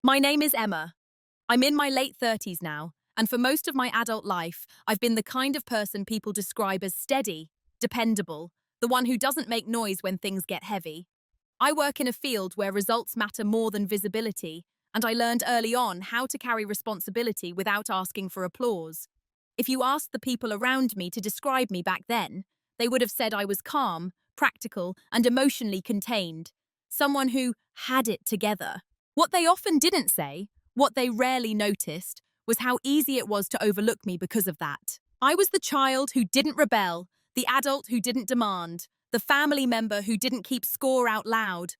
My name is Emma. I'm in my late 30s now, and for most of my adult life, I've been the kind of person people describe as steady, dependable, the one who doesn't make noise when things get heavy. I work in a field where results matter more than visibility, and I learned early on how to carry responsibility without asking for applause. If you asked the people around me to describe me back then, they would have said I was calm, practical, and emotionally contained, someone who had it together. What they often didn't say, what they rarely noticed, was how easy it was to overlook me because of that. I was the child who didn't rebel, the adult who didn't demand, the family member who didn't keep score out loud.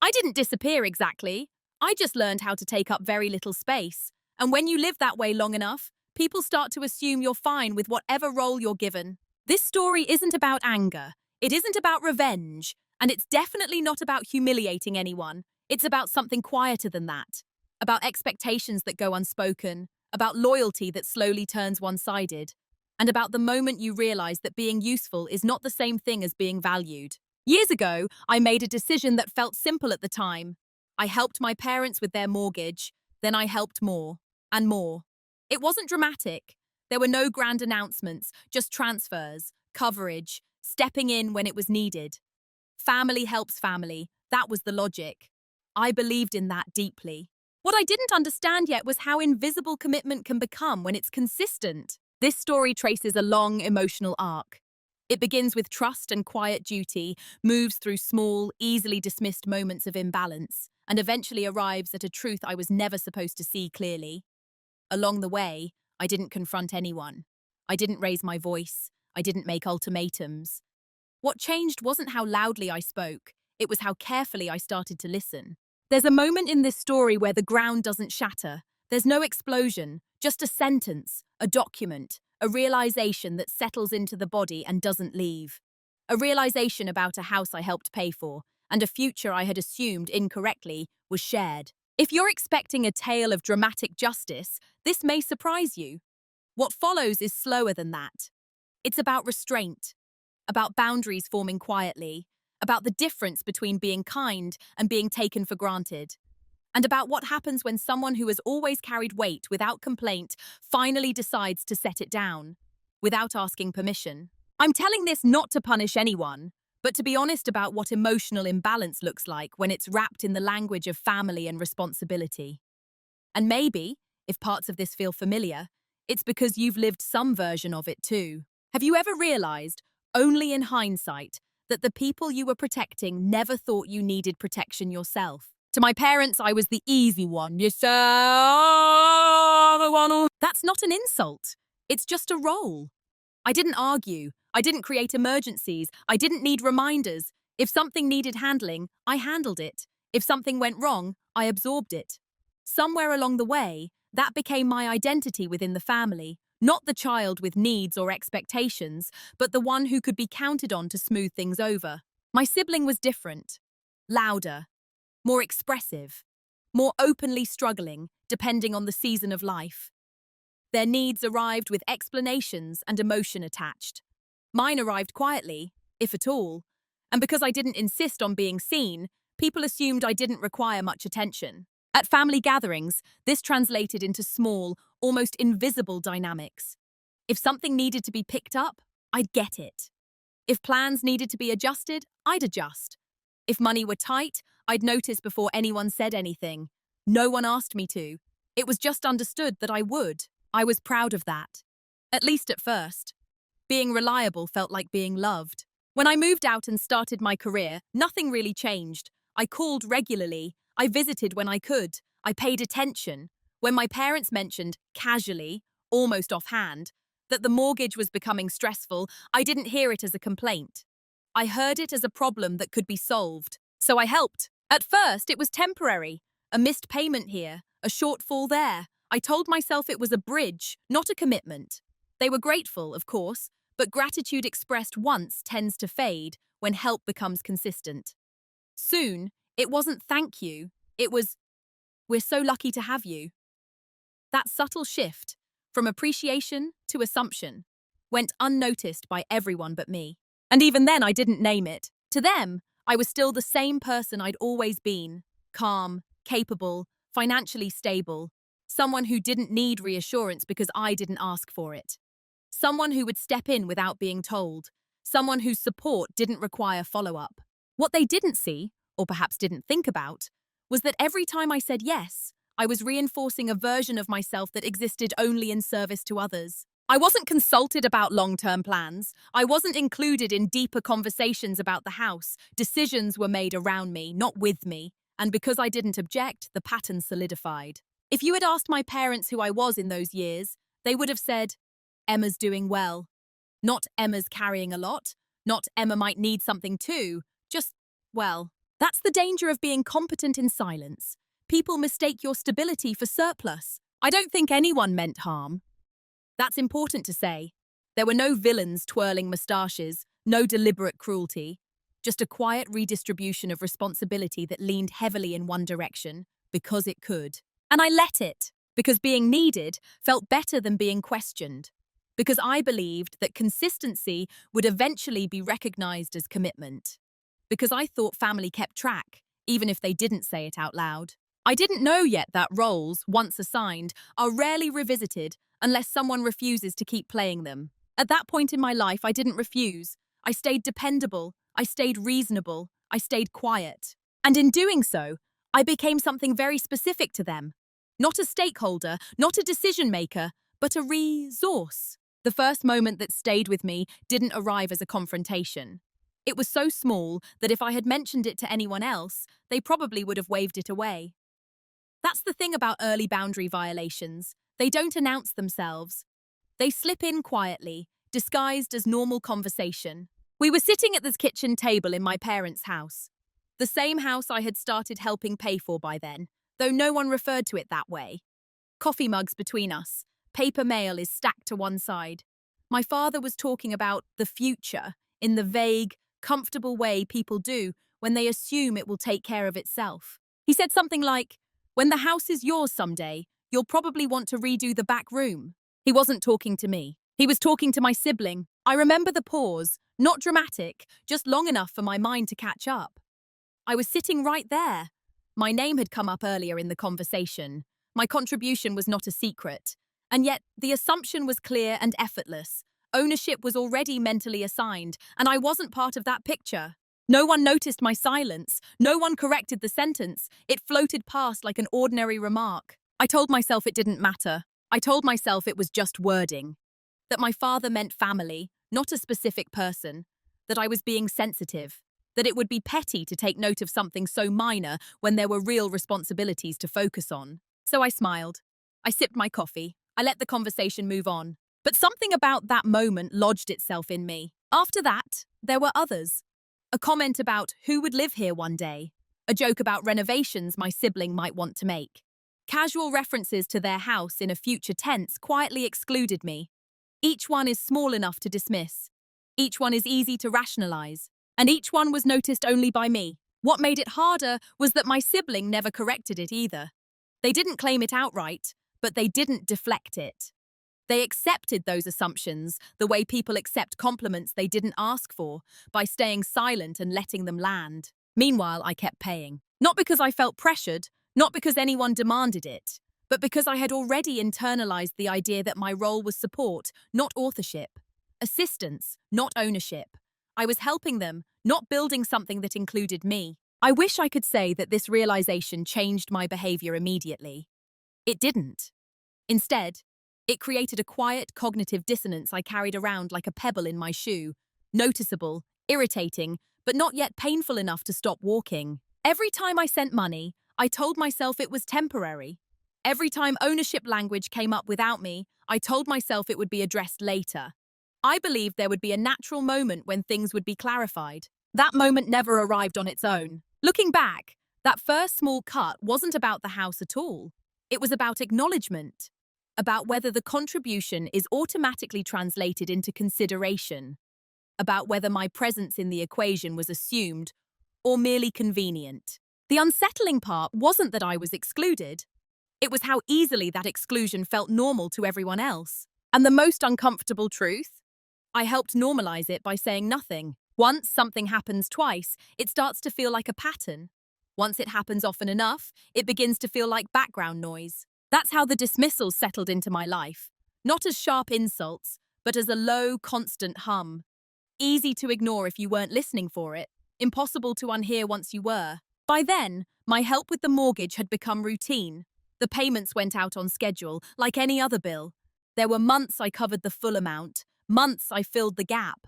I didn't disappear exactly. I just learned how to take up very little space. And when you live that way long enough, people start to assume you're fine with whatever role you're given. This story isn't about anger. It isn't about revenge. And it's definitely not about humiliating anyone. It's about something quieter than that. About expectations that go unspoken. About loyalty that slowly turns one-sided. And about the moment you realize that being useful is not the same thing as being valued. Years ago, I made a decision that felt simple at the time. I helped my parents with their mortgage, then I helped more and more. It wasn't dramatic. There were no grand announcements, just transfers, coverage, stepping in when it was needed. Family helps family. That was the logic. I believed in that deeply. What I didn't understand yet was how invisible commitment can become when it's consistent. This story traces a long emotional arc. It begins with trust and quiet duty, moves through small, easily dismissed moments of imbalance, and eventually arrives at a truth I was never supposed to see clearly. Along the way, I didn't confront anyone. I didn't raise my voice. I didn't make ultimatums. What changed wasn't how loudly I spoke, it was how carefully I started to listen. There's a moment in this story where the ground doesn't shatter. There's no explosion, just a sentence, a document, a realization that settles into the body and doesn't leave. A realization about a house I helped pay for, and a future I had assumed incorrectly was shared. If you're expecting a tale of dramatic justice, this may surprise you. What follows is slower than that. It's about restraint, about boundaries forming quietly, about the difference between being kind and being taken for granted, and about what happens when someone who has always carried weight without complaint finally decides to set it down, without asking permission. I'm telling this not to punish anyone, but to be honest about what emotional imbalance looks like when it's wrapped in the language of family and responsibility. And maybe, if parts of this feel familiar, it's because you've lived some version of it too. Have you ever realized, only in hindsight, that the people you were protecting never thought you needed protection yourself? To my parents, I was the easy one. Yes, sir. That's not an insult. It's just a role. I didn't argue. I didn't create emergencies. I didn't need reminders. If something needed handling, I handled it. If something went wrong, I absorbed it. Somewhere along the way, that became my identity within the family. Not the child with needs or expectations, but the one who could be counted on to smooth things over. My sibling was different. Louder. More expressive. More openly struggling, depending on the season of life. Their needs arrived with explanations and emotion attached. Mine arrived quietly, if at all. And because I didn't insist on being seen, people assumed I didn't require much attention. At family gatherings, this translated into small, almost invisible dynamics. If something needed to be picked up, I'd get it. If plans needed to be adjusted, I'd adjust. If money were tight, I'd notice before anyone said anything. No one asked me to. It was just understood that I would. I was proud of that. At least at first. Being reliable felt like being loved. When I moved out and started my career, nothing really changed. I called regularly. I visited when I could. I paid attention. When my parents mentioned, casually, almost offhand, that the mortgage was becoming stressful, I didn't hear it as a complaint. I heard it as a problem that could be solved. So I helped. At first, it was temporary. A missed payment here, a shortfall there. I told myself it was a bridge, not a commitment. They were grateful, of course, but gratitude expressed once tends to fade when help becomes consistent. Soon, it wasn't thank you, it was, we're so lucky to have you. That subtle shift, from appreciation to assumption, went unnoticed by everyone but me. And even then, I didn't name it. To them, I was still the same person I'd always been, calm, capable, financially stable, someone who didn't need reassurance because I didn't ask for it, someone who would step in without being told, someone whose support didn't require follow-up. What they didn't see, or perhaps didn't think about, was that every time I said yes, I was reinforcing a version of myself that existed only in service to others. I wasn't consulted about long-term plans. I wasn't included in deeper conversations about the house. Decisions were made around me, not with me. And because I didn't object, the pattern solidified. If you had asked my parents who I was in those years, they would have said, Emma's doing well. Not Emma's carrying a lot. Not Emma might need something too. Just, well, that's the danger of being competent in silence. People mistake your stability for surplus. I don't think anyone meant harm. That's important to say. There were no villains twirling moustaches, no deliberate cruelty, just a quiet redistribution of responsibility that leaned heavily in one direction, because it could. And I let it, because being needed felt better than being questioned, because I believed that consistency would eventually be recognized as commitment, because I thought family kept track, even if they didn't say it out loud. I didn't know yet that roles, once assigned, are rarely revisited unless someone refuses to keep playing them. At that point in my life, I didn't refuse. I stayed dependable, I stayed reasonable, I stayed quiet. And in doing so, I became something very specific to them. Not a stakeholder, not a decision maker, but a resource. The first moment that stayed with me didn't arrive as a confrontation. It was so small that if I had mentioned it to anyone else, they probably would have waved it away. That's the thing about early boundary violations. They don't announce themselves. They slip in quietly, disguised as normal conversation. We were sitting at this kitchen table in my parents' house. The same house I had started helping pay for by then, though no one referred to it that way. Coffee mugs between us. Paper mail is stacked to one side. My father was talking about the future in the vague, comfortable way people do when they assume it will take care of itself. He said something like, "When the house is yours someday, you'll probably want to redo the back room." He wasn't talking to me. He was talking to my sibling. I remember the pause, not dramatic, just long enough for my mind to catch up. I was sitting right there. My name had come up earlier in the conversation. My contribution was not a secret. And yet, the assumption was clear and effortless. Ownership was already mentally assigned, and I wasn't part of that picture. No one noticed my silence. No one corrected the sentence. It floated past like an ordinary remark. I told myself it didn't matter. I told myself it was just wording. That my father meant family, not a specific person. That I was being sensitive. That it would be petty to take note of something so minor when there were real responsibilities to focus on. So I smiled. I sipped my coffee. I let the conversation move on. But something about that moment lodged itself in me. After that, there were others. A comment about who would live here one day. A joke about renovations my sibling might want to make. Casual references to their house in a future tense quietly excluded me. Each one is small enough to dismiss. Each one is easy to rationalize. And each one was noticed only by me. What made it harder was that my sibling never corrected it either. They didn't claim it outright, but they didn't deflect it. They accepted those assumptions the way people accept compliments they didn't ask for, by staying silent and letting them land. Meanwhile, I kept paying. Not because I felt pressured, not because anyone demanded it, but because I had already internalized the idea that my role was support, not authorship. Assistance, not ownership. I was helping them, not building something that included me. I wish I could say that this realization changed my behavior immediately. It didn't. Instead, it created a quiet cognitive dissonance I carried around like a pebble in my shoe, noticeable, irritating, but not yet painful enough to stop walking. Every time I sent money, I told myself it was temporary. Every time ownership language came up without me, I told myself it would be addressed later. I believed there would be a natural moment when things would be clarified. That moment never arrived on its own. Looking back, that first small cut wasn't about the house at all. It was about acknowledgement, about whether the contribution is automatically translated into consideration, about whether my presence in the equation was assumed or merely convenient. The unsettling part wasn't that I was excluded. It was how easily that exclusion felt normal to everyone else. And the most uncomfortable truth? I helped normalize it by saying nothing. Once something happens twice, it starts to feel like a pattern. Once it happens often enough, it begins to feel like background noise. That's how the dismissals settled into my life. Not as sharp insults, but as a low, constant hum. Easy to ignore if you weren't listening for it. Impossible to unhear once you were. By then, my help with the mortgage had become routine. The payments went out on schedule, like any other bill. There were months I covered the full amount, months I filled the gap.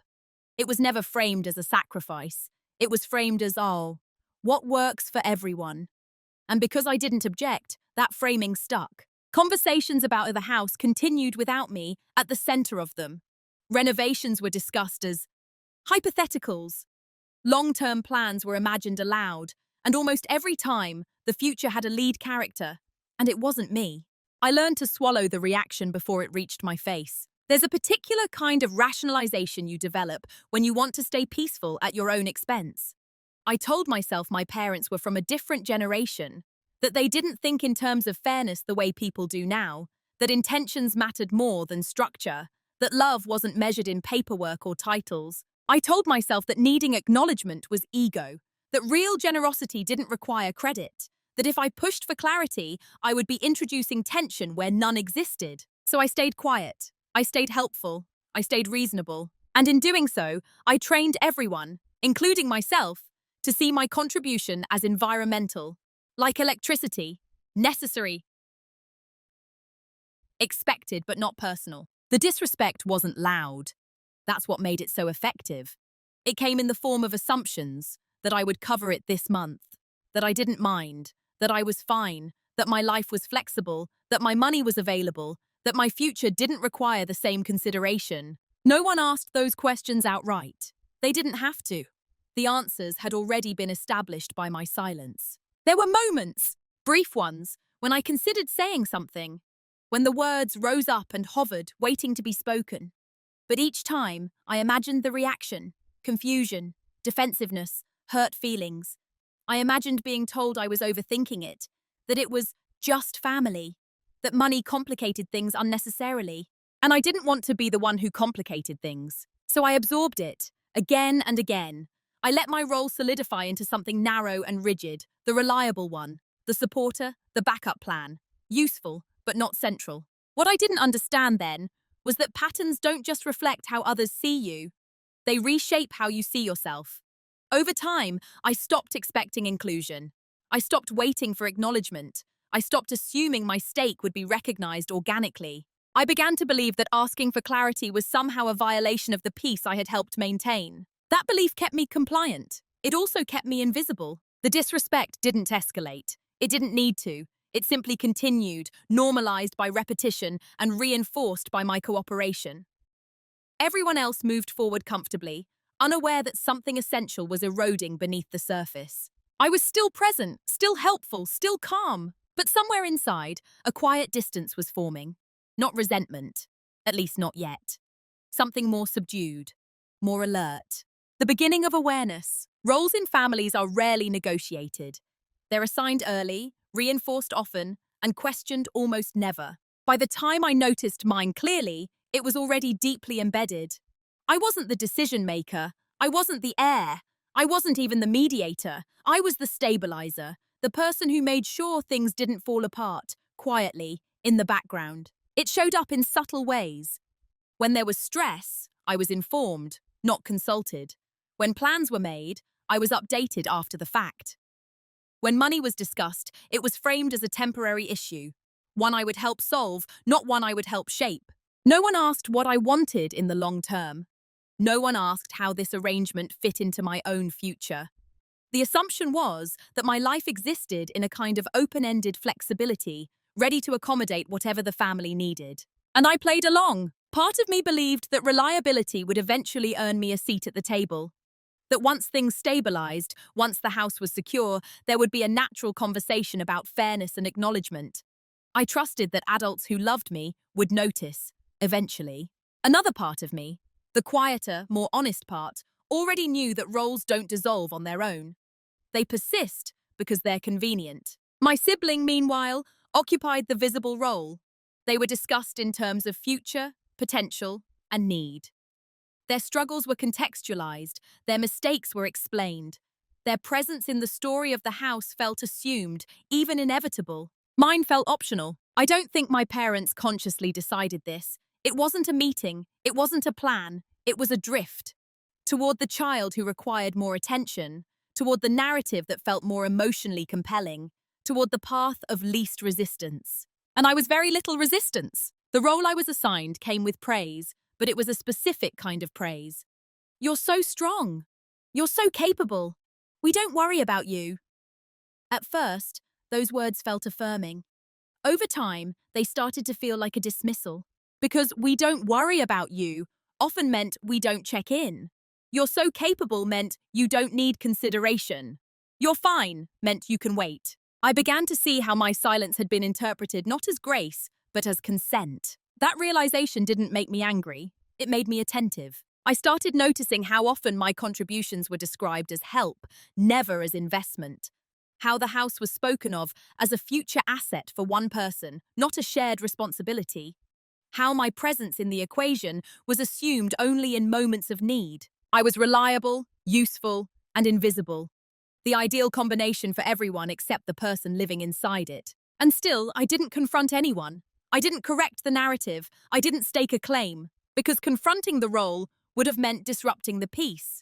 It was never framed as a sacrifice. It was framed as, oh, what works for everyone? And because I didn't object, that framing stuck. Conversations about the house continued without me at the center of them. Renovations were discussed as hypotheticals. Long-term plans were imagined aloud, and almost every time, the future had a lead character. And it wasn't me. I learned to swallow the reaction before it reached my face. There's a particular kind of rationalization you develop when you want to stay peaceful at your own expense. I told myself my parents were from a different generation, that they didn't think in terms of fairness the way people do now, that intentions mattered more than structure, that love wasn't measured in paperwork or titles. I told myself that needing acknowledgement was ego, that real generosity didn't require credit, that if I pushed for clarity, I would be introducing tension where none existed. So I stayed quiet. I stayed helpful. I stayed reasonable. And in doing so, I trained everyone, including myself, to see my contribution as environmental, like electricity, necessary, expected but not personal. The disrespect wasn't loud. That's what made it so effective. It came in the form of assumptions, that I would cover it this month, that I didn't mind, that I was fine, that my life was flexible, that my money was available, that my future didn't require the same consideration. No one asked those questions outright. They didn't have to. The answers had already been established by my silence. There were moments, brief ones, when I considered saying something, when the words rose up and hovered, waiting to be spoken. But each time, I imagined the reaction, confusion, defensiveness, hurt feelings. I imagined being told I was overthinking it, that it was just family, that money complicated things unnecessarily. And I didn't want to be the one who complicated things. So I absorbed it, again and again. I let my role solidify into something narrow and rigid, the reliable one, the supporter, the backup plan, useful, but not central. What I didn't understand then was that patterns don't just reflect how others see you, they reshape how you see yourself. Over time, I stopped expecting inclusion. I stopped waiting for acknowledgement. I stopped assuming my stake would be recognized organically. I began to believe that asking for clarity was somehow a violation of the peace I had helped maintain. That belief kept me compliant. It also kept me invisible. The disrespect didn't escalate. It didn't need to. It simply continued, normalized by repetition and reinforced by my cooperation. Everyone else moved forward comfortably, unaware that something essential was eroding beneath the surface. I was still present, still helpful, still calm, but somewhere inside, a quiet distance was forming. Not resentment, at least not yet. Something more subdued, more alert. The beginning of awareness. Roles in families are rarely negotiated. They're assigned early, reinforced often, and questioned almost never. By the time I noticed mine clearly, it was already deeply embedded. I wasn't the decision maker. I wasn't the heir. I wasn't even the mediator. I was the stabilizer, the person who made sure things didn't fall apart, quietly, in the background. It showed up in subtle ways. When there was stress, I was informed, not consulted. When plans were made, I was updated after the fact. When money was discussed, it was framed as a temporary issue, one I would help solve, not one I would help shape. No one asked what I wanted in the long term. No one asked how this arrangement fit into my own future. The assumption was that my life existed in a kind of open-ended flexibility, ready to accommodate whatever the family needed. And I played along. Part of me believed that reliability would eventually earn me a seat at the table. That once things stabilized, once the house was secure, there would be a natural conversation about fairness and acknowledgement. I trusted that adults who loved me would notice, eventually. Another part of me, the quieter, more honest part, already knew that roles don't dissolve on their own. They persist because they're convenient. My sibling, meanwhile, occupied the visible role. They were discussed in terms of future, potential, and need. Their struggles were contextualized, their mistakes were explained. Their presence in the story of the house felt assumed, even inevitable. Mine felt optional. I don't think my parents consciously decided this. It wasn't a meeting, it wasn't a plan, it was a drift. Toward the child who required more attention, toward the narrative that felt more emotionally compelling, toward the path of least resistance. And I was very little resistance. The role I was assigned came with praise, but it was a specific kind of praise. You're so strong. You're so capable. We don't worry about you. At first, those words felt affirming. Over time, they started to feel like a dismissal. Because we don't worry about you often meant we don't check in. You're so capable meant you don't need consideration. You're fine meant you can wait. I began to see how my silence had been interpreted not as grace, but as consent. That realization didn't make me angry. It made me attentive. I started noticing how often my contributions were described as help, never as investment. How the house was spoken of as a future asset for one person, not a shared responsibility. How my presence in the equation was assumed only in moments of need. I was reliable, useful, and invisible. The ideal combination for everyone except the person living inside it. And still, I didn't confront anyone. I didn't correct the narrative. I didn't stake a claim, because confronting the role would have meant disrupting the peace.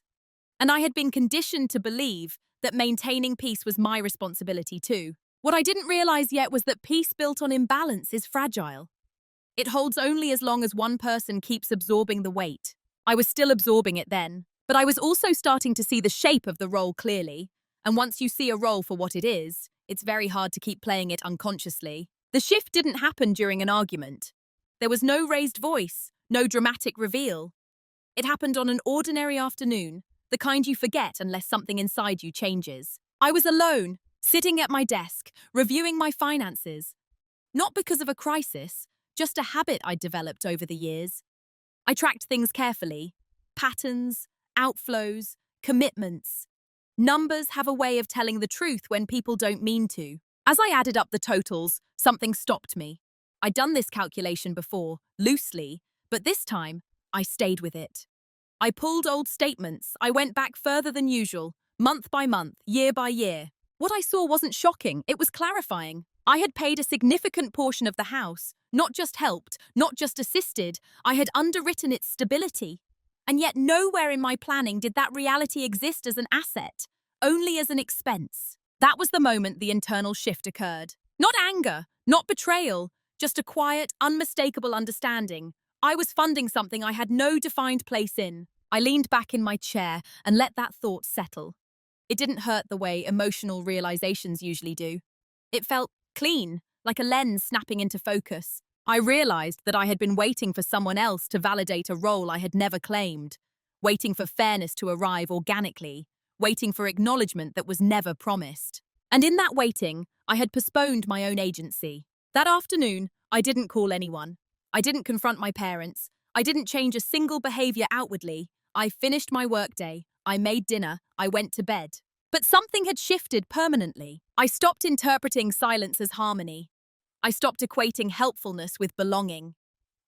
And I had been conditioned to believe that maintaining peace was my responsibility too. What I didn't realize yet was that peace built on imbalance is fragile. It holds only as long as one person keeps absorbing the weight. I was still absorbing it then, but I was also starting to see the shape of the role clearly. And once you see a role for what it is, it's very hard to keep playing it unconsciously. The shift didn't happen during an argument. There was no raised voice, no dramatic reveal. It happened on an ordinary afternoon, the kind you forget unless something inside you changes. I was alone, sitting at my desk, reviewing my finances. Not because of a crisis, just a habit I'd developed over the years. I tracked things carefully. Patterns, outflows, commitments. Numbers have a way of telling the truth when people don't mean to. As I added up the totals, something stopped me. I'd done this calculation before, loosely, but this time, I stayed with it. I pulled old statements. I went back further than usual, month by month, year by year. What I saw wasn't shocking, it was clarifying. I had paid a significant portion of the house, not just helped, not just assisted, I had underwritten its stability. And yet nowhere in my planning did that reality exist as an asset, only as an expense. That was the moment the internal shift occurred. Not anger, not betrayal, just a quiet, unmistakable understanding. I was funding something I had no defined place in. I leaned back in my chair and let that thought settle. It didn't hurt the way emotional realizations usually do. It felt clean, like a lens snapping into focus. I realized that I had been waiting for someone else to validate a role I had never claimed, waiting for fairness to arrive organically, waiting for acknowledgement that was never promised. And in that waiting, I had postponed my own agency. That afternoon, I didn't call anyone. I didn't confront my parents. I didn't change a single behavior outwardly. I finished my workday. I made dinner. I went to bed. But something had shifted permanently. I stopped interpreting silence as harmony. I stopped equating helpfulness with belonging.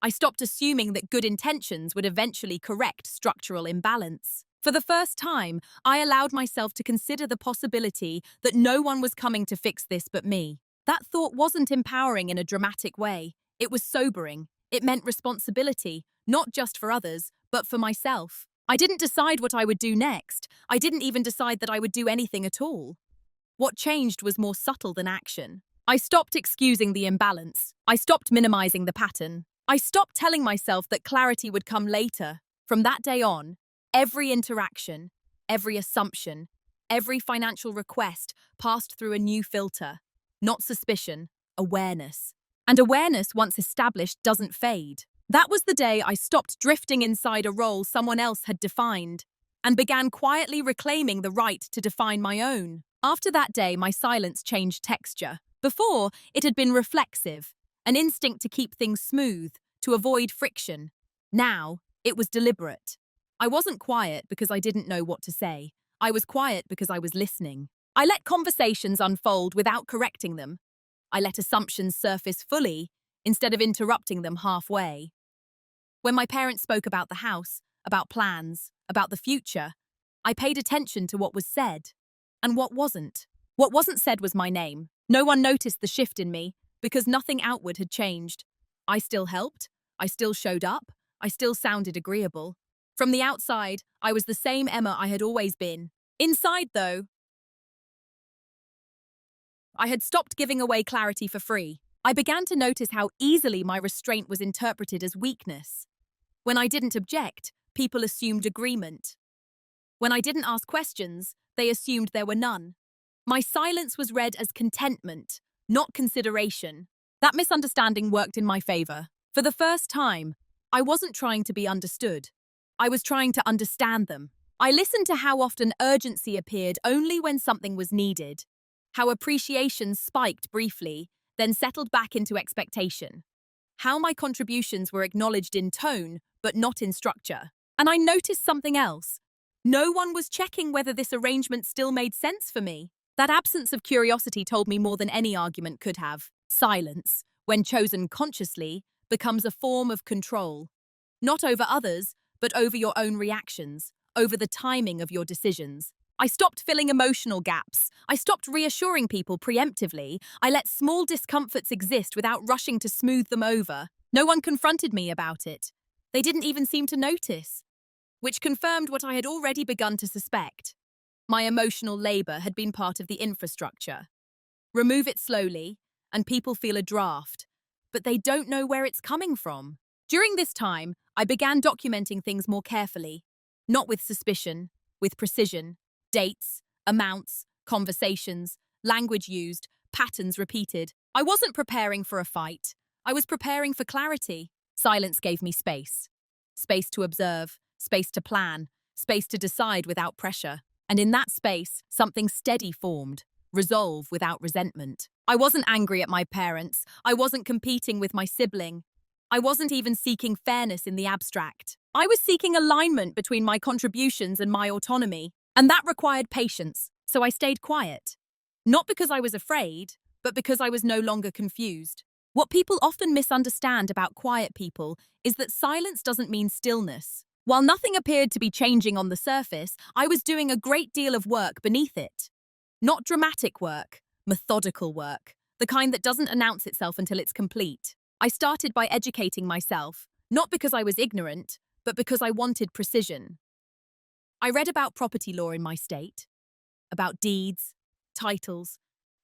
I stopped assuming that good intentions would eventually correct structural imbalance. For the first time, I allowed myself to consider the possibility that no one was coming to fix this but me. That thought wasn't empowering in a dramatic way. It was sobering. It meant responsibility, not just for others, but for myself. I didn't decide what I would do next. I didn't even decide that I would do anything at all. What changed was more subtle than action. I stopped excusing the imbalance. I stopped minimizing the pattern. I stopped telling myself that clarity would come later. From that day on, every interaction, every assumption, every financial request passed through a new filter. Not suspicion, awareness. And awareness, once established, doesn't fade. That was the day I stopped drifting inside a role someone else had defined and began quietly reclaiming the right to define my own. After that day, my silence changed texture. Before, it had been reflexive, an instinct to keep things smooth, to avoid friction. Now, it was deliberate. I wasn't quiet because I didn't know what to say. I was quiet because I was listening. I let conversations unfold without correcting them. I let assumptions surface fully instead of interrupting them halfway. When my parents spoke about the house, about plans, about the future, I paid attention to what was said. And what wasn't? What wasn't said was my name. No one noticed the shift in me because nothing outward had changed. I still helped. I still showed up. I still sounded agreeable. From the outside, I was the same Emma I had always been. Inside, though, I had stopped giving away clarity for free. I began to notice how easily my restraint was interpreted as weakness. When I didn't object, people assumed agreement. When I didn't ask questions, they assumed there were none. My silence was read as contentment, not consideration. That misunderstanding worked in my favor. For the first time, I wasn't trying to be understood. I was trying to understand them. I listened to how often urgency appeared only when something was needed, how appreciation spiked briefly, then settled back into expectation, how my contributions were acknowledged in tone, but not in structure. And I noticed something else. No one was checking whether this arrangement still made sense for me. That absence of curiosity told me more than any argument could have. Silence, when chosen consciously, becomes a form of control. Not over others, but over your own reactions, over the timing of your decisions. I stopped filling emotional gaps. I stopped reassuring people preemptively. I let small discomforts exist without rushing to smooth them over. No one confronted me about it. They didn't even seem to notice, which confirmed what I had already begun to suspect. My emotional labor had been part of the infrastructure. Remove it slowly, and people feel a draft, but they don't know where it's coming from. During this time, I began documenting things more carefully, not with suspicion, with precision. Dates, amounts, conversations, language used, patterns repeated. I wasn't preparing for a fight. I was preparing for clarity. Silence gave me space. Space to observe, space to plan, space to decide without pressure. And in that space, something steady formed, resolve without resentment. I wasn't angry at my parents. I wasn't competing with my sibling. I wasn't even seeking fairness in the abstract. I was seeking alignment between my contributions and my autonomy. And that required patience, so I stayed quiet. Not because I was afraid, but because I was no longer confused. What people often misunderstand about quiet people is that silence doesn't mean stillness. While nothing appeared to be changing on the surface, I was doing a great deal of work beneath it. Not dramatic work, methodical work, the kind that doesn't announce itself until it's complete. I started by educating myself, not because I was ignorant, but because I wanted precision. I read about property law in my state, about deeds, titles,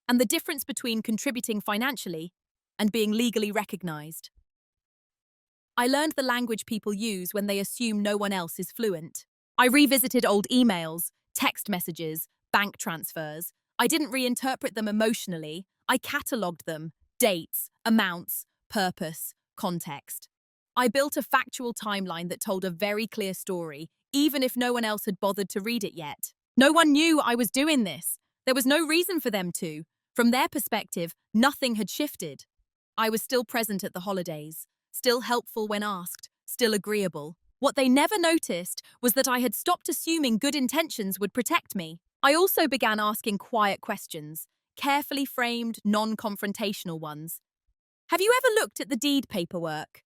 and the difference between contributing financially and being legally recognized. I learned the language people use when they assume no one else is fluent. I revisited old emails, text messages, bank transfers. I didn't reinterpret them emotionally. I catalogued them, dates, amounts, purpose, context. I built a factual timeline that told a very clear story, even if no one else had bothered to read it yet. No one knew I was doing this. There was no reason for them to. From their perspective, nothing had shifted. I was still present at the holidays, still helpful when asked, still agreeable. What they never noticed was that I had stopped assuming good intentions would protect me. I also began asking quiet questions, carefully framed, non-confrontational ones. Have you ever looked at the deed paperwork?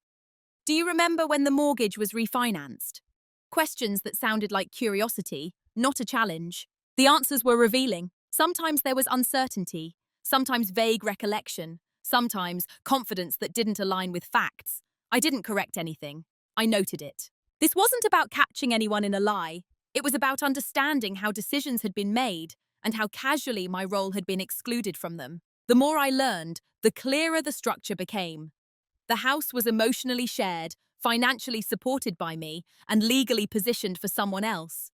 Do you remember when the mortgage was refinanced? Questions that sounded like curiosity, not a challenge. The answers were revealing. Sometimes there was uncertainty, sometimes vague recollection, sometimes confidence that didn't align with facts. I didn't correct anything. I noted it. This wasn't about catching anyone in a lie. It was about understanding how decisions had been made and how casually my role had been excluded from them. The more I learned, the clearer the structure became. The house was emotionally shared, financially supported by me, and legally positioned for someone else.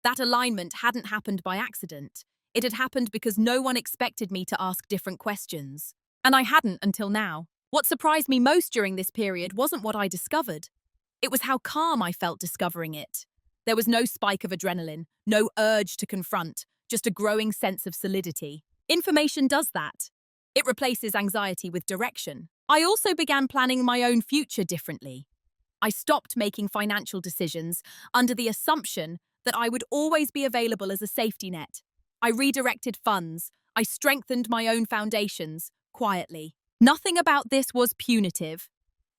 That alignment hadn't happened by accident. It had happened because no one expected me to ask different questions. And I hadn't until now. What surprised me most during this period wasn't what I discovered. It was how calm I felt discovering it. There was no spike of adrenaline, no urge to confront, just a growing sense of solidity. Information does that. It replaces anxiety with direction. I also began planning my own future differently. I stopped making financial decisions under the assumption that I would always be available as a safety net. I redirected funds. I strengthened my own foundations, quietly. Nothing about this was punitive.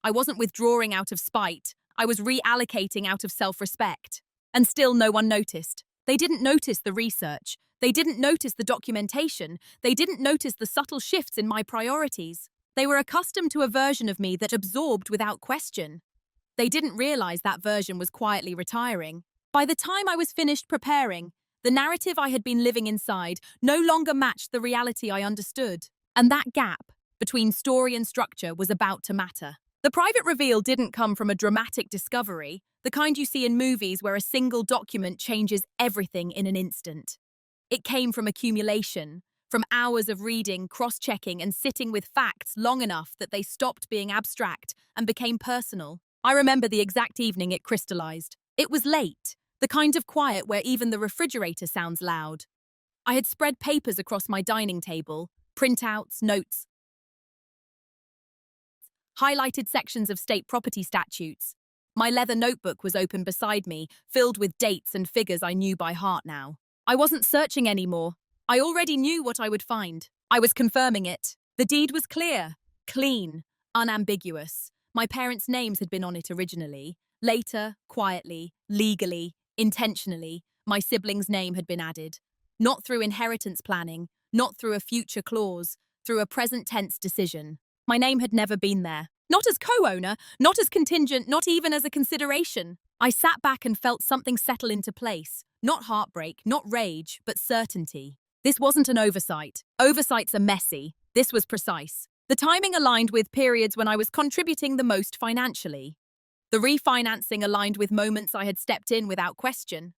I wasn't withdrawing out of spite. I was reallocating out of self-respect. And still no one noticed. They didn't notice the research, They didn't notice the documentation. They didn't notice the subtle shifts in my priorities. They were accustomed to a version of me that absorbed without question. They didn't realize that version was quietly retiring. By the time I was finished preparing, the narrative I had been living inside no longer matched the reality I understood. And that gap between story and structure was about to matter. The private reveal didn't come from a dramatic discovery, the kind you see in movies where a single document changes everything in an instant. It came from accumulation, from hours of reading, cross-checking, and sitting with facts long enough that they stopped being abstract and became personal. I remember the exact evening it crystallized. It was late, the kind of quiet where even the refrigerator sounds loud. I had spread papers across my dining table, printouts, notes, highlighted sections of state property statutes. My leather notebook was open beside me, filled with dates and figures I knew by heart now. I wasn't searching anymore. I already knew what I would find. I was confirming it. The deed was clear, clean, unambiguous. My parents' names had been on it originally. Later, quietly, legally, intentionally, my sibling's name had been added. Not through inheritance planning, not through a future clause, through a present tense decision. My name had never been there. Not as co-owner, not as contingent, not even as a consideration. I sat back and felt something settle into place. Not heartbreak, not rage, but certainty. This wasn't an oversight. Oversights are messy. This was precise. The timing aligned with periods when I was contributing the most financially. The refinancing aligned with moments I had stepped in without question.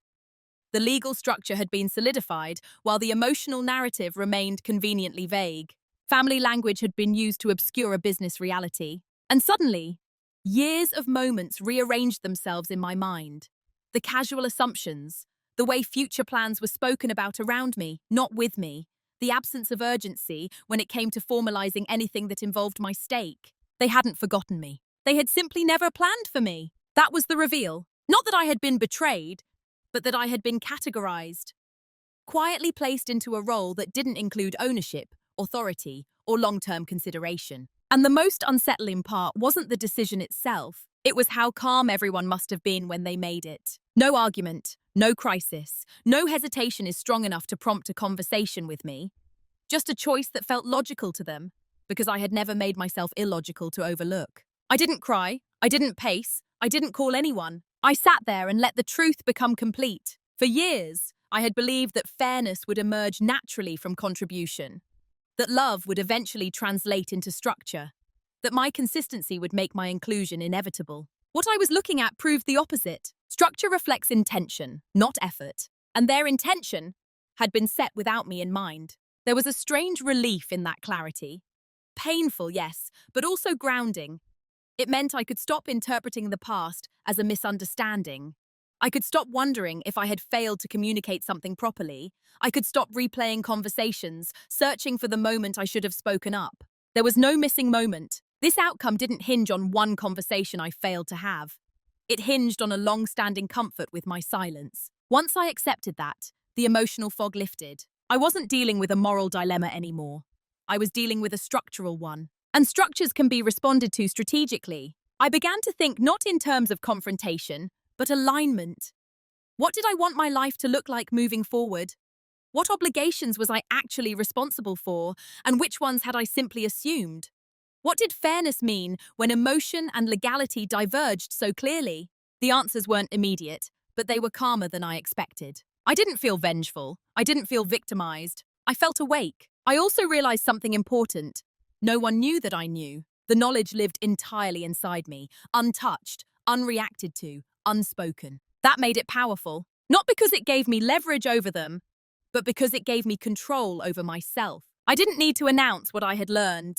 The legal structure had been solidified, while the emotional narrative remained conveniently vague. Family language had been used to obscure a business reality. And suddenly, years of moments rearranged themselves in my mind. The casual assumptions, the way future plans were spoken about around me, not with me, the absence of urgency when it came to formalizing anything that involved my stake. They hadn't forgotten me. They had simply never planned for me. That was the reveal. Not that I had been betrayed, but that I had been categorized. Quietly placed into a role that didn't include ownership, authority, or long-term consideration. And the most unsettling part wasn't the decision itself. It was how calm everyone must have been when they made it. No argument, no crisis, no hesitation is strong enough to prompt a conversation with me. Just a choice that felt logical to them, because I had never made myself illogical to overlook. I didn't cry, I didn't pace, I didn't call anyone. I sat there and let the truth become complete. For years, I had believed that fairness would emerge naturally from contribution, that love would eventually translate into structure, that my consistency would make my inclusion inevitable. What I was looking at proved the opposite. Structure reflects intention, not effort, and their intention had been set without me in mind. There was a strange relief in that clarity. Painful, yes, but also grounding. It meant I could stop interpreting the past as a misunderstanding. I could stop wondering if I had failed to communicate something properly. I could stop replaying conversations, searching for the moment I should have spoken up. There was no missing moment. This outcome didn't hinge on one conversation I failed to have. It hinged on a long-standing comfort with my silence. Once I accepted that, the emotional fog lifted. I wasn't dealing with a moral dilemma anymore. I was dealing with a structural one. And structures can be responded to strategically. I began to think not in terms of confrontation, but alignment. What did I want my life to look like moving forward? What obligations was I actually responsible for, and which ones had I simply assumed? What did fairness mean when emotion and legality diverged so clearly? The answers weren't immediate, but they were calmer than I expected. I didn't feel vengeful. I didn't feel victimized. I felt awake. I also realized something important. No one knew that I knew. The knowledge lived entirely inside me, untouched, unreacted to, unspoken. That made it powerful, not because it gave me leverage over them, but because it gave me control over myself. I didn't need to announce what I had learned.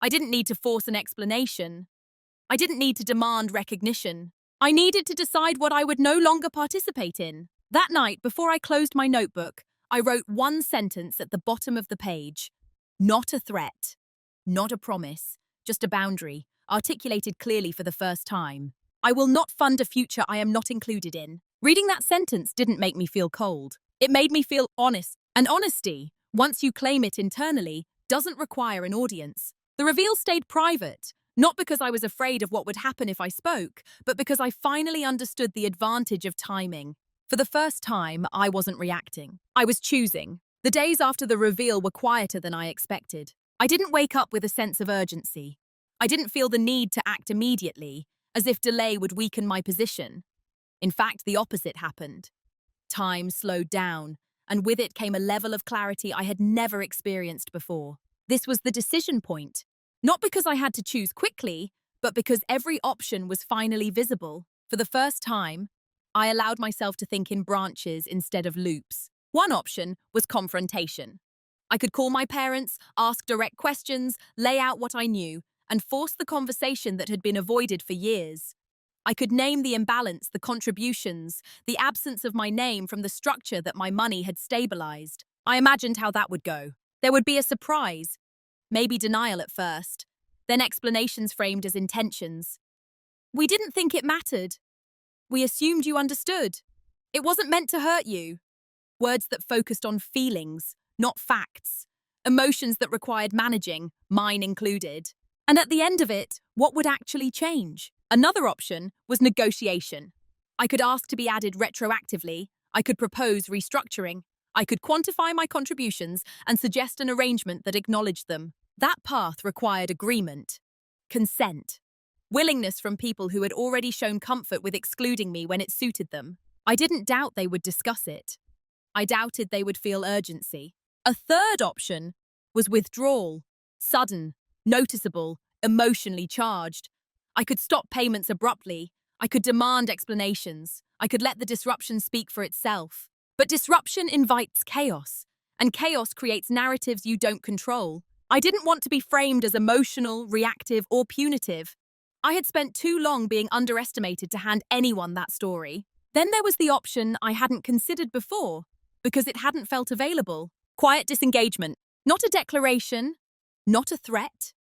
I didn't need to force an explanation. I didn't need to demand recognition. I needed to decide what I would no longer participate in. That night, before I closed my notebook, I wrote one sentence at the bottom of the page. Not a threat. Not a promise. Just a boundary, articulated clearly for the first time. I will not fund a future I am not included in. Reading that sentence didn't make me feel cold. It made me feel honest. And honesty, once you claim it internally, doesn't require an audience. The reveal stayed private, not because I was afraid of what would happen if I spoke, but because I finally understood the advantage of timing. For the first time, I wasn't reacting. I was choosing. The days after the reveal were quieter than I expected. I didn't wake up with a sense of urgency. I didn't feel the need to act immediately, as if delay would weaken my position. In fact, the opposite happened. Time slowed down, and with it came a level of clarity I had never experienced before. This was the decision point. Not because I had to choose quickly, but because every option was finally visible. For the first time, I allowed myself to think in branches instead of loops. One option was confrontation. I could call my parents, ask direct questions, lay out what I knew, and force the conversation that had been avoided for years. I could name the imbalance, the contributions, the absence of my name from the structure that my money had stabilized. I imagined how that would go. There would be a surprise, maybe denial at first, then explanations framed as intentions. We didn't think it mattered. We assumed you understood. It wasn't meant to hurt you. Words that focused on feelings, not facts. Emotions that required managing, mine included. And at the end of it, what would actually change? Another option was negotiation. I could ask to be added retroactively. I could propose restructuring. I could quantify my contributions and suggest an arrangement that acknowledged them. That path required agreement, consent, willingness from people who had already shown comfort with excluding me when it suited them. I didn't doubt they would discuss it. I doubted they would feel urgency. A third option was withdrawal, sudden, noticeable, emotionally charged. I could stop payments abruptly. I could demand explanations. I could let the disruption speak for itself. But disruption invites chaos, and chaos creates narratives you don't control. I didn't want to be framed as emotional, reactive, or punitive. I had spent too long being underestimated to hand anyone that story. Then there was the option I hadn't considered before, because it hadn't felt available. Quiet disengagement. Not a declaration, not a threat.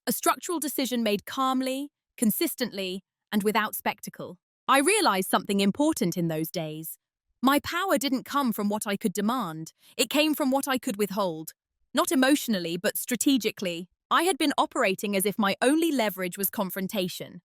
A structural decision made calmly, consistently, and without spectacle. I realized something important in those days. My power didn't come from what I could demand. It came from what I could withhold. Not emotionally, but strategically. I had been operating as if my only leverage was confrontation.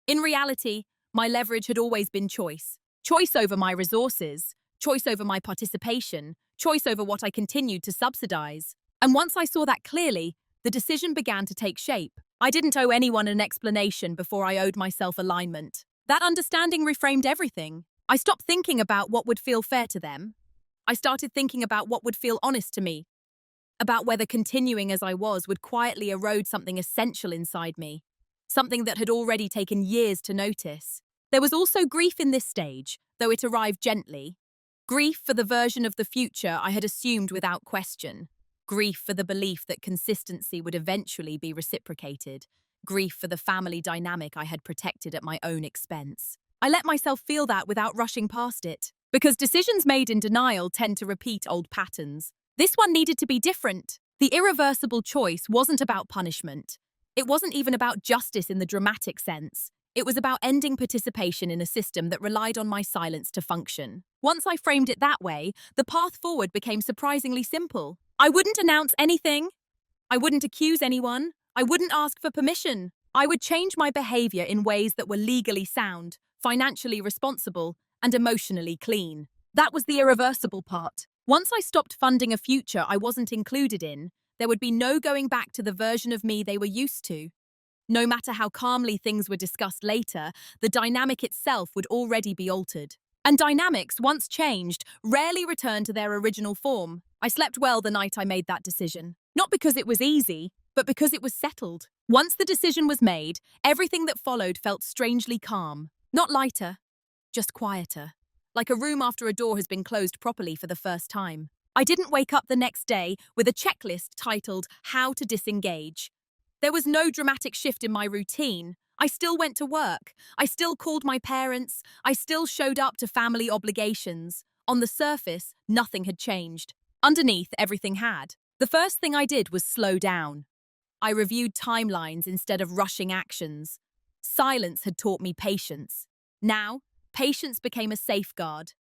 In reality, my leverage had always been choice. Choice over my resources, choice over my participation, choice over what I continued to subsidize. And once I saw that clearly, the decision began to take shape. I didn't owe anyone an explanation before I owed myself alignment. That understanding reframed everything. I stopped thinking about what would feel fair to them. I started thinking about what would feel honest to me, about whether continuing as I was would quietly erode something essential inside me, something that had already taken years to notice. There was also grief in this stage, though it arrived gently. Grief for the version of the future I had assumed without question. Grief for the belief that consistency would eventually be reciprocated. Grief for the family dynamic I had protected at my own expense. I let myself feel that without rushing past it, because decisions made in denial tend to repeat old patterns. This one needed to be different. The irreversible choice wasn't about punishment. It wasn't even about justice in the dramatic sense. It was about ending participation in a system that relied on my silence to function. Once I framed it that way, the path forward became surprisingly simple. I wouldn't announce anything. I wouldn't accuse anyone. I wouldn't ask for permission. I would change my behavior in ways that were legally sound, financially responsible, and emotionally clean. That was the irreversible part. Once I stopped funding a future I wasn't included in, there would be no going back to the version of me they were used to. No matter how calmly things were discussed later, the dynamic itself would already be altered. And dynamics, once changed, rarely return to their original form. I slept well the night I made that decision. Not because it was easy, but because it was settled. Once the decision was made, everything that followed felt strangely calm. Not lighter, just quieter. Like a room after a door has been closed properly for the first time. I didn't wake up the next day with a checklist titled How to Disengage. There was no dramatic shift in my routine. I still went to work. I still called my parents. I still showed up to family obligations. On the surface, nothing had changed. Underneath, everything had. The first thing I did was slow down. I reviewed timelines instead of rushing actions. Silence had taught me patience. Now, patience became a safeguard.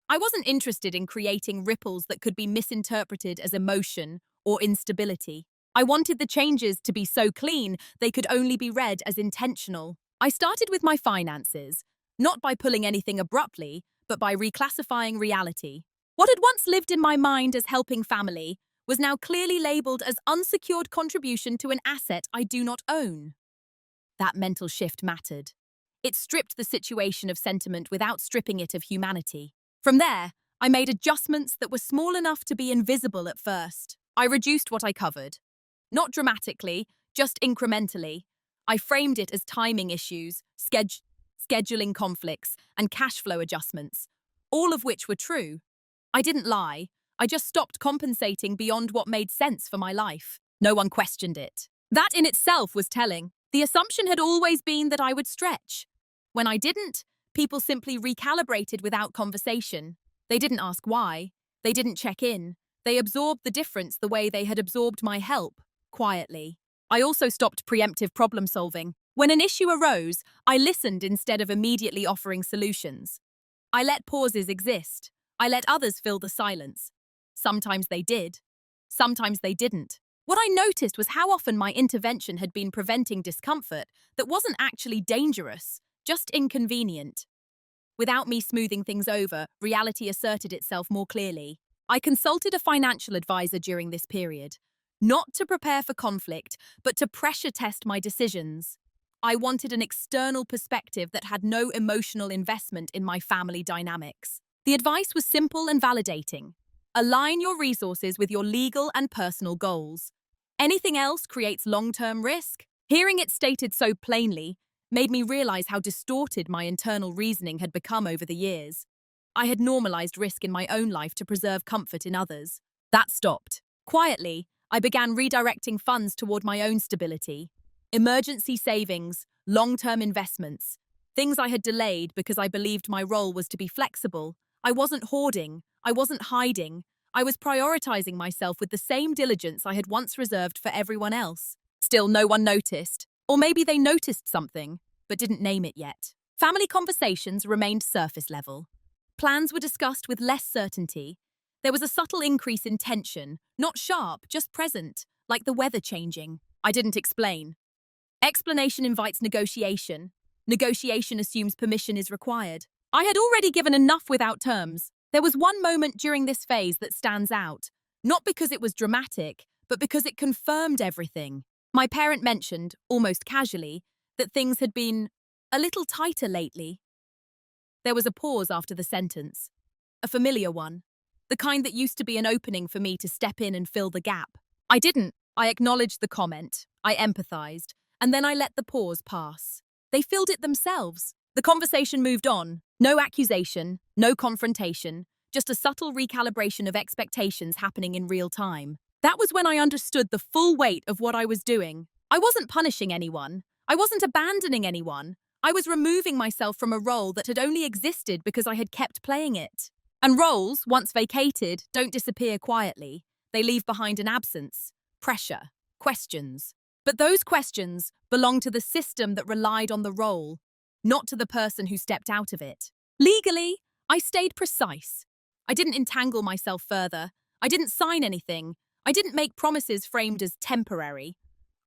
I wasn't interested in creating ripples that could be misinterpreted as emotion or instability. I wanted the changes to be so clean they could only be read as intentional. I started with my finances, not by pulling anything abruptly, but by reclassifying reality. What had once lived in my mind as helping family was now clearly labeled as unsecured contribution to an asset I do not own. That mental shift mattered. It stripped the situation of sentiment without stripping it of humanity. From there, I made adjustments that were small enough to be invisible at first. I reduced what I covered. Not dramatically, just incrementally. I framed it as timing issues, scheduling conflicts, and cash flow adjustments, all of which were true. I didn't lie. I just stopped compensating beyond what made sense for my life. No one questioned it. That in itself was telling. The assumption had always been that I would stretch. When I didn't, people simply recalibrated without conversation. They didn't ask why. They didn't check in. They absorbed the difference the way they had absorbed my help, quietly. I also stopped preemptive problem solving. When an issue arose, I listened instead of immediately offering solutions. I let pauses exist. I let others fill the silence. Sometimes they did. Sometimes they didn't. What I noticed was how often my intervention had been preventing discomfort that wasn't actually dangerous, just inconvenient. Without me smoothing things over, reality asserted itself more clearly. I consulted a financial advisor during this period, not to prepare for conflict, but to pressure test my decisions. I wanted an external perspective that had no emotional investment in my family dynamics. The advice was simple and validating. Align your resources with your legal and personal goals. Anything else creates long-term risk. Hearing it stated so plainly made me realize how distorted my internal reasoning had become over the years. I had normalized risk in my own life to preserve comfort in others. That stopped. Quietly, I began redirecting funds toward my own stability. Emergency savings, long-term investments, things I had delayed because I believed my role was to be flexible. I wasn't hoarding. I wasn't hiding. I was prioritizing myself with the same diligence I had once reserved for everyone else. Still, no one noticed. Or maybe they noticed something, but didn't name it yet. Family conversations remained surface level. Plans were discussed with less certainty. There was a subtle increase in tension, not sharp, just present, like the weather changing. I didn't explain. Explanation invites negotiation. Negotiation assumes permission is required. I had already given enough without terms. There was one moment during this phase that stands out, not because it was dramatic, but because it confirmed everything. My parent mentioned, almost casually, that things had been a little tighter lately. There was a pause after the sentence, a familiar one, the kind that used to be an opening for me to step in and fill the gap. I didn't. I acknowledged the comment, I empathized, and then I let the pause pass. They filled it themselves. The conversation moved on. No accusation, no confrontation, just a subtle recalibration of expectations happening in real time. That was when I understood the full weight of what I was doing. I wasn't punishing anyone. I wasn't abandoning anyone. I was removing myself from a role that had only existed because I had kept playing it. And roles, once vacated, don't disappear quietly. They leave behind an absence, pressure, questions. But those questions belong to the system that relied on the role, not to the person who stepped out of it. Legally, I stayed precise. I didn't entangle myself further. I didn't sign anything. I didn't make promises framed as temporary.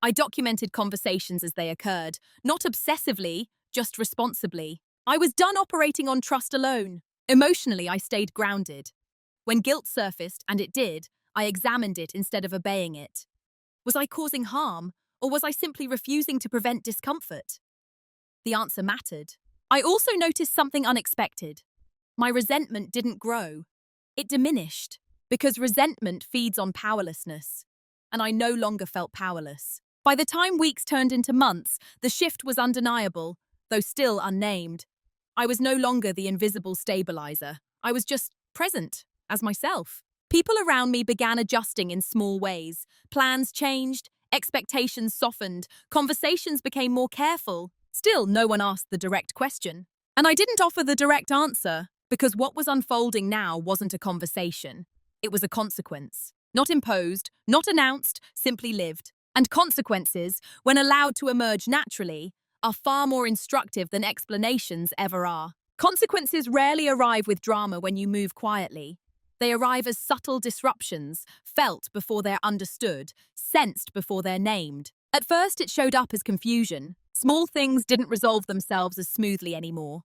I documented conversations as they occurred, not obsessively, just responsibly. I was done operating on trust alone. Emotionally, I stayed grounded. When guilt surfaced, and it did, I examined it instead of obeying it. Was I causing harm, or was I simply refusing to prevent discomfort? The answer mattered. I also noticed something unexpected. My resentment didn't grow. It diminished, because resentment feeds on powerlessness. And I no longer felt powerless. By the time weeks turned into months, the shift was undeniable, though still unnamed. I was no longer the invisible stabilizer. I was just present, as myself. People around me began adjusting in small ways. Plans changed, expectations softened, conversations became more careful. Still, no one asked the direct question. And I didn't offer the direct answer, because what was unfolding now wasn't a conversation. It was a consequence. Not imposed, not announced, simply lived. And consequences, when allowed to emerge naturally, are far more instructive than explanations ever are. Consequences rarely arrive with drama when you move quietly. They arrive as subtle disruptions, felt before they're understood, sensed before they're named. At first, it showed up as confusion. Small things didn't resolve themselves as smoothly anymore.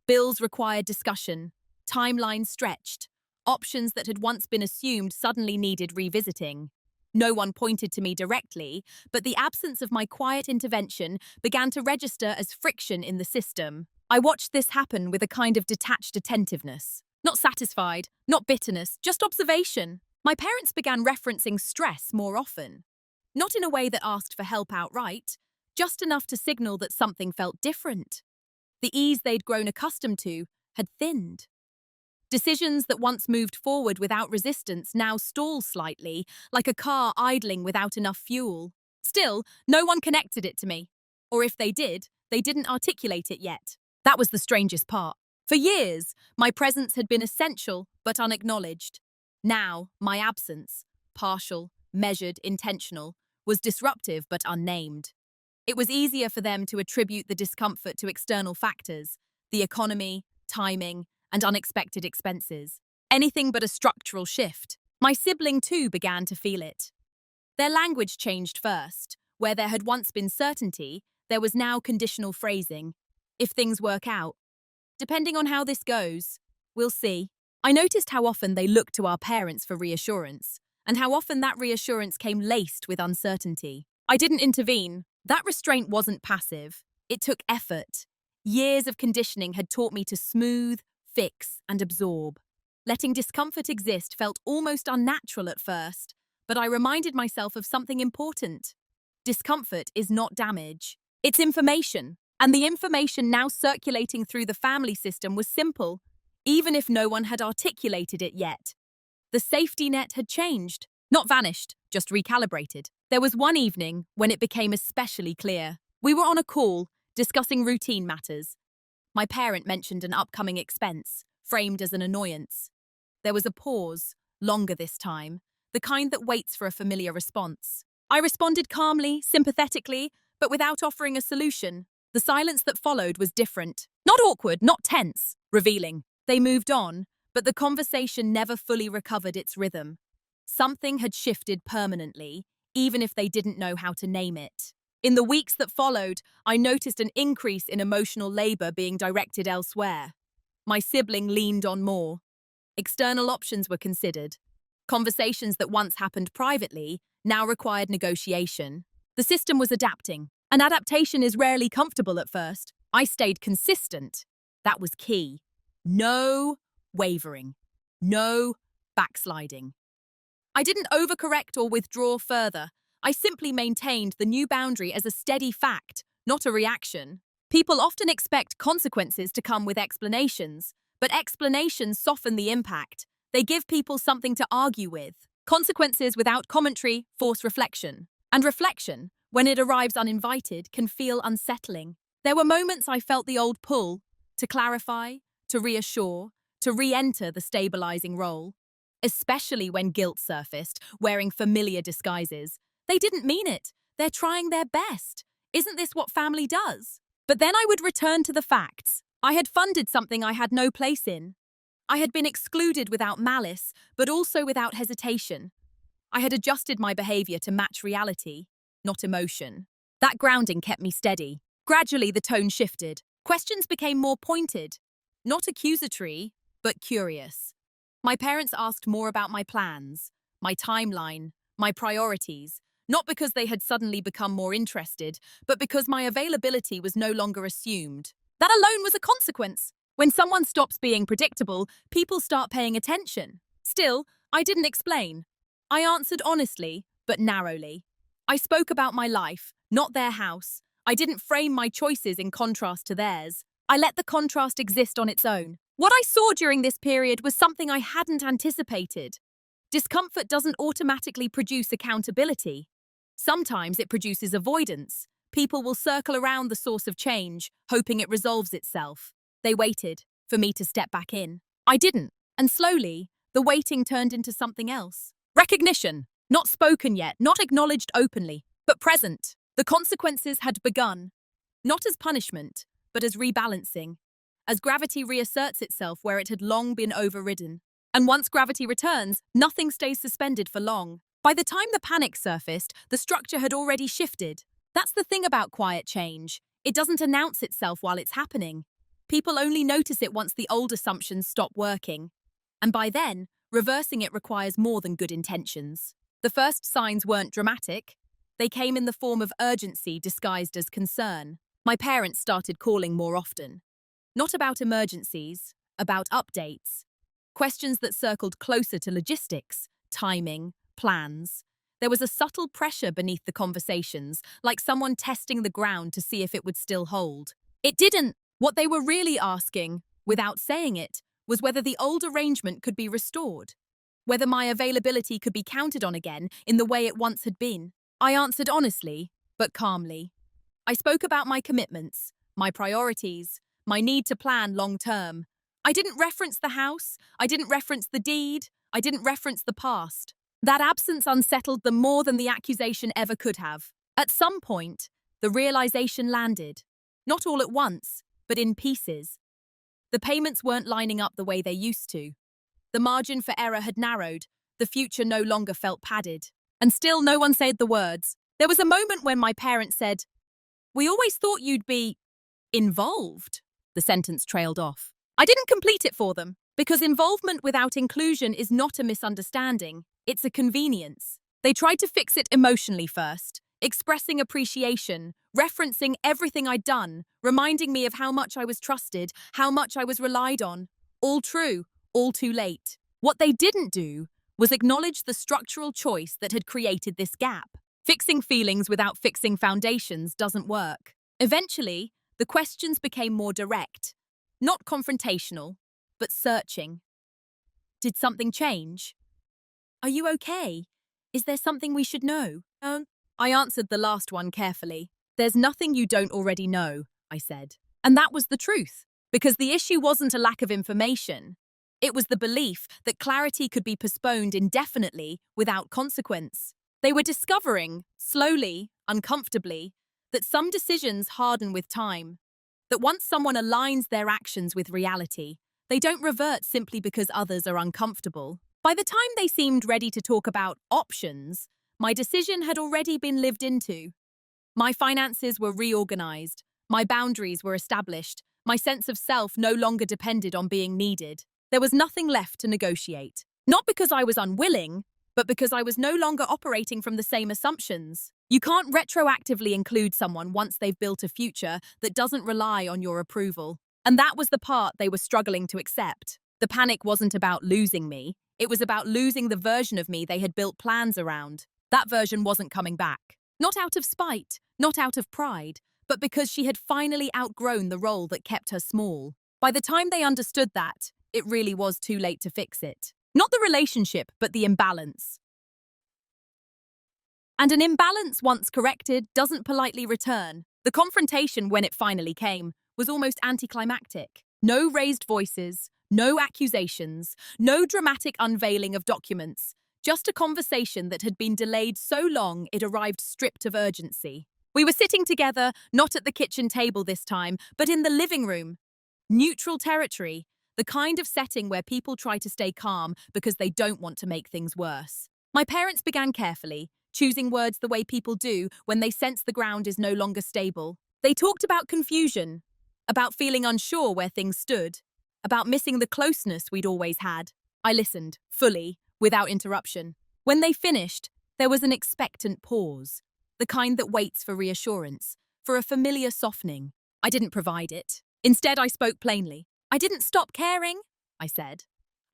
Bills required discussion. Timelines stretched. Options that had once been assumed suddenly needed revisiting. No one pointed to me directly, but the absence of my quiet intervention began to register as friction in the system. I watched this happen with a kind of detached attentiveness. Not satisfied, not bitterness, just observation. My parents began referencing stress more often. Not in a way that asked for help outright, just enough to signal that something felt different. The ease they'd grown accustomed to had thinned. Decisions that once moved forward without resistance now stall slightly, like a car idling without enough fuel. Still, no one connected it to me. Or if they did, they didn't articulate it yet. That was the strangest part. For years, my presence had been essential but unacknowledged. Now, my absence, partial, measured, intentional, was disruptive but unnamed. It was easier for them to attribute the discomfort to external factors, the economy, timing, and unexpected expenses. Anything but a structural shift. My sibling too began to feel it. Their language changed first. Where there had once been certainty, there was now conditional phrasing. If things work out. Depending on how this goes, we'll see. I noticed how often they looked to our parents for reassurance, and how often that reassurance came laced with uncertainty. I didn't intervene. That restraint wasn't passive. It took effort. Years of conditioning had taught me to smooth, fix, and absorb. Letting discomfort exist felt almost unnatural at first, but I reminded myself of something important. Discomfort is not damage. It's information, and the information now circulating through the family system was simple, even if no one had articulated it yet. The safety net had changed, not vanished, just recalibrated. There was one evening when it became especially clear. We were on a call, discussing routine matters. My parent mentioned an upcoming expense, framed as an annoyance. There was a pause, longer this time, the kind that waits for a familiar response. I responded calmly, sympathetically, but without offering a solution. The silence that followed was different. Not awkward, not tense, revealing. They moved on, but the conversation never fully recovered its rhythm. Something had shifted permanently, even if they didn't know how to name it. In the weeks that followed, I noticed an increase in emotional labor being directed elsewhere. My sibling leaned on more. External options were considered. Conversations that once happened privately now required negotiation. The system was adapting. An adaptation is rarely comfortable at first. I stayed consistent. That was key. No wavering. No backsliding. I didn't overcorrect or withdraw further. I simply maintained the new boundary as a steady fact, not a reaction. People often expect consequences to come with explanations, but explanations soften the impact. They give people something to argue with. Consequences without commentary force reflection. And reflection, when it arrives uninvited, can feel unsettling. There were moments I felt the old pull, to clarify, to reassure, to re-enter the stabilizing role. Especially when guilt surfaced, wearing familiar disguises. They didn't mean it. They're trying their best. Isn't this what family does? But then I would return to the facts. I had funded something I had no place in. I had been excluded without malice, but also without hesitation. I had adjusted my behavior to match reality, not emotion. That grounding kept me steady. Gradually, the tone shifted. Questions became more pointed. Not accusatory, but curious. My parents asked more about my plans, my timeline, my priorities, not because they had suddenly become more interested, but because my availability was no longer assumed. That alone was a consequence. When someone stops being predictable, people start paying attention. Still, I didn't explain. I answered honestly, but narrowly. I spoke about my life, not their house. I didn't frame my choices in contrast to theirs. I let the contrast exist on its own. What I saw during this period was something I hadn't anticipated. Discomfort doesn't automatically produce accountability. Sometimes it produces avoidance. People will circle around the source of change, hoping it resolves itself. They waited for me to step back in. I didn't, and slowly, the waiting turned into something else. Recognition, not spoken yet, not acknowledged openly, but present. The consequences had begun, not as punishment, but as rebalancing, as gravity reasserts itself where it had long been overridden. And once gravity returns, nothing stays suspended for long. By the time the panic surfaced, the structure had already shifted. That's the thing about quiet change. It doesn't announce itself while it's happening. People only notice it once the old assumptions stop working. And by then, reversing it requires more than good intentions. The first signs weren't dramatic. They came in the form of urgency disguised as concern. My parents started calling more often. Not about emergencies, about updates. Questions that circled closer to logistics, timing, plans. There was a subtle pressure beneath the conversations, like someone testing the ground to see if it would still hold. It didn't. What they were really asking, without saying it, was whether the old arrangement could be restored, whether my availability could be counted on again in the way it once had been. I answered honestly, but calmly. I spoke about my commitments, my priorities, my need to plan long term. I didn't reference the house, I didn't reference the deed, I didn't reference the past. That absence unsettled them more than the accusation ever could have. At some point, the realization landed. Not all at once, but in pieces. The payments weren't lining up the way they used to. The margin for error had narrowed, the future no longer felt padded. And still no one said the words. There was a moment when my parents said, "We always thought you'd be involved." The sentence trailed off. I didn't complete it for them, because involvement without inclusion is not a misunderstanding, it's a convenience. They tried to fix it emotionally first, expressing appreciation, referencing everything I'd done, reminding me of how much I was trusted, how much I was relied on. All true, all too late. What they didn't do was acknowledge the structural choice that had created this gap. Fixing feelings without fixing foundations doesn't work. Eventually, the questions became more direct. Not confrontational, but searching. Did something change? Are you okay? Is there something we should know? I answered the last one carefully. There's nothing you don't already know, I said. And that was the truth, because the issue wasn't a lack of information. It was the belief that clarity could be postponed indefinitely without consequence. They were discovering, slowly, uncomfortably, that some decisions harden with time. That once someone aligns their actions with reality, they don't revert simply because others are uncomfortable. By the time they seemed ready to talk about options, my decision had already been lived into. My finances were reorganized, my boundaries were established, my sense of self no longer depended on being needed. There was nothing left to negotiate. Not because I was unwilling, but because I was no longer operating from the same assumptions. You can't retroactively include someone once they've built a future that doesn't rely on your approval. And that was the part they were struggling to accept. The panic wasn't about losing me. It was about losing the version of me they had built plans around. That version wasn't coming back. Not out of spite, not out of pride, but because she had finally outgrown the role that kept her small. By the time they understood that, it really was too late to fix it. Not the relationship, but the imbalance. And an imbalance, once corrected, doesn't politely return. The confrontation, when it finally came, was almost anticlimactic. No raised voices, no accusations, no dramatic unveiling of documents. Just a conversation that had been delayed so long it arrived stripped of urgency. We were sitting together, not at the kitchen table this time, but in the living room. Neutral territory, the kind of setting where people try to stay calm because they don't want to make things worse. My parents began carefully, choosing words the way people do when they sense the ground is no longer stable. They talked about confusion, about feeling unsure where things stood, about missing the closeness we'd always had. I listened, fully, without interruption. When they finished, there was an expectant pause, the kind that waits for reassurance, for a familiar softening. I didn't provide it. Instead, I spoke plainly. I didn't stop caring, I said.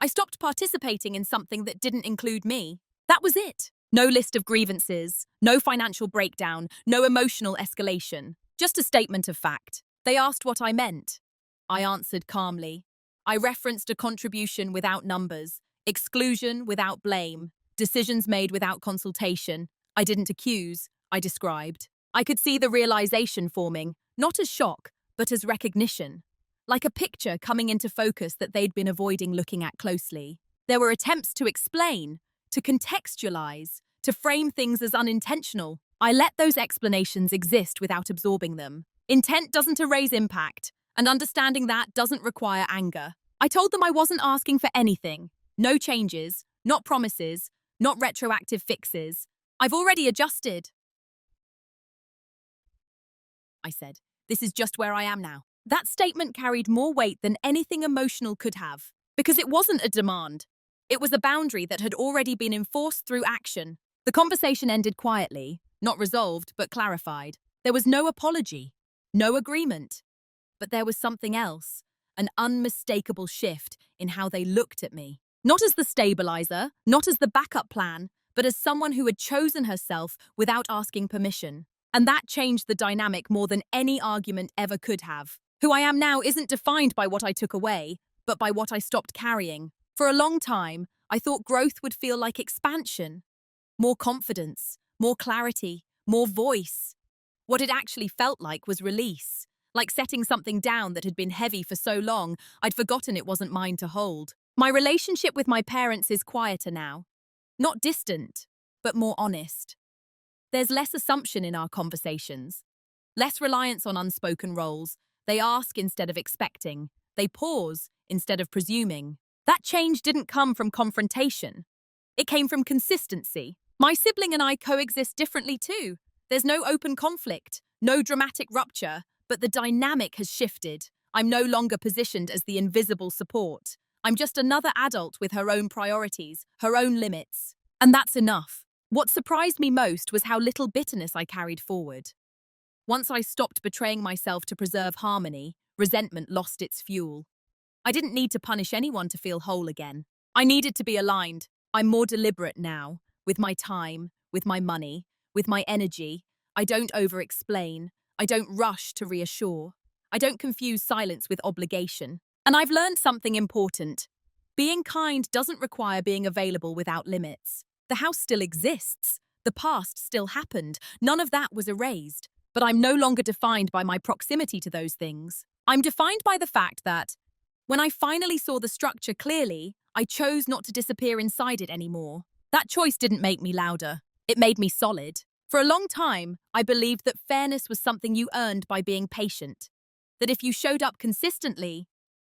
I stopped participating in something that didn't include me. That was it. No list of grievances, no financial breakdown, no emotional escalation. Just a statement of fact. They asked what I meant. I answered calmly. I referenced a contribution without numbers, exclusion without blame, decisions made without consultation. I didn't accuse, I described. I could see the realization forming, not as shock, but as recognition. Like a picture coming into focus that they'd been avoiding looking at closely. There were attempts to explain, to contextualize, to frame things as unintentional. I let those explanations exist without absorbing them. Intent doesn't erase impact, and understanding that doesn't require anger. I told them I wasn't asking for anything. No changes, not promises, not retroactive fixes. I've already adjusted. I said, this is just where I am now. That statement carried more weight than anything emotional could have, because it wasn't a demand. It was a boundary that had already been enforced through action. The conversation ended quietly, not resolved, but clarified. There was no apology, no agreement. But there was something else, an unmistakable shift in how they looked at me. Not as the stabilizer, not as the backup plan, but as someone who had chosen herself without asking permission. And that changed the dynamic more than any argument ever could have. Who I am now isn't defined by what I took away, but by what I stopped carrying. For a long time, I thought growth would feel like expansion. More confidence, more clarity, more voice. What it actually felt like was release. Like setting something down that had been heavy for so long, I'd forgotten it wasn't mine to hold. My relationship with my parents is quieter now. Not distant, but more honest. There's less assumption in our conversations. Less reliance on unspoken roles. They ask instead of expecting. They pause instead of presuming. That change didn't come from confrontation. It came from consistency. My sibling and I coexist differently too. There's no open conflict, no dramatic rupture, but the dynamic has shifted. I'm no longer positioned as the invisible support. I'm just another adult with her own priorities, her own limits. And that's enough. What surprised me most was how little bitterness I carried forward. Once I stopped betraying myself to preserve harmony, resentment lost its fuel. I didn't need to punish anyone to feel whole again. I needed to be aligned. I'm more deliberate now, with my time, with my money, with my energy. I don't over-explain. I don't rush to reassure. I don't confuse silence with obligation. And I've learned something important. Being kind doesn't require being available without limits. The house still exists. The past still happened. None of that was erased. But I'm no longer defined by my proximity to those things. I'm defined by the fact that, when I finally saw the structure clearly, I chose not to disappear inside it anymore. That choice didn't make me louder. It made me solid. For a long time, I believed that fairness was something you earned by being patient. That if you showed up consistently,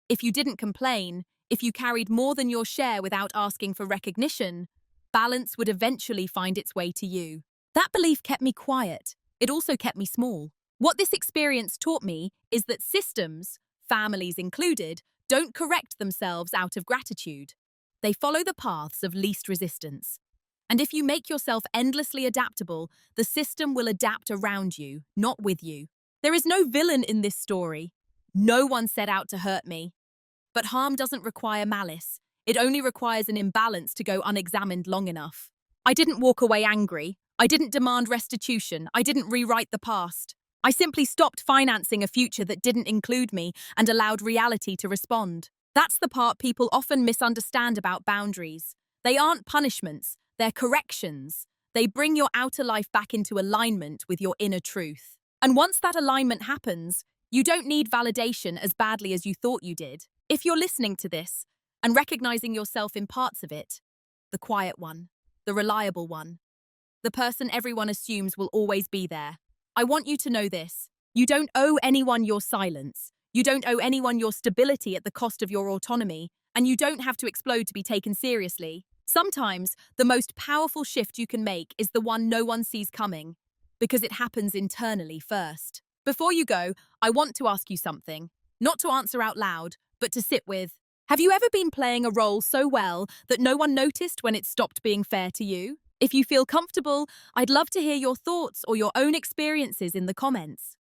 if you didn't complain, if you carried more than your share without asking for recognition, balance would eventually find its way to you. That belief kept me quiet. It also kept me small. What this experience taught me is that systems, families included, don't correct themselves out of gratitude. They follow the paths of least resistance. And if you make yourself endlessly adaptable, the system will adapt around you, not with you. There is no villain in this story. No one set out to hurt me. But harm doesn't require malice. It only requires an imbalance to go unexamined long enough. I didn't walk away angry. I didn't demand restitution. I didn't rewrite the past. I simply stopped financing a future that didn't include me and allowed reality to respond. That's the part people often misunderstand about boundaries. They aren't punishments, they're corrections. They bring your outer life back into alignment with your inner truth. And once that alignment happens, you don't need validation as badly as you thought you did. If you're listening to this and recognizing yourself in parts of it, the quiet one, the reliable one, the person everyone assumes will always be there, I want you to know this. You don't owe anyone your silence. You don't owe anyone your stability at the cost of your autonomy, and you don't have to explode to be taken seriously. Sometimes, the most powerful shift you can make is the one no one sees coming, because it happens internally first. Before you go, I want to ask you something, not to answer out loud, but to sit with. Have you ever been playing a role so well that no one noticed when it stopped being fair to you? If you feel comfortable, I'd love to hear your thoughts or your own experiences in the comments.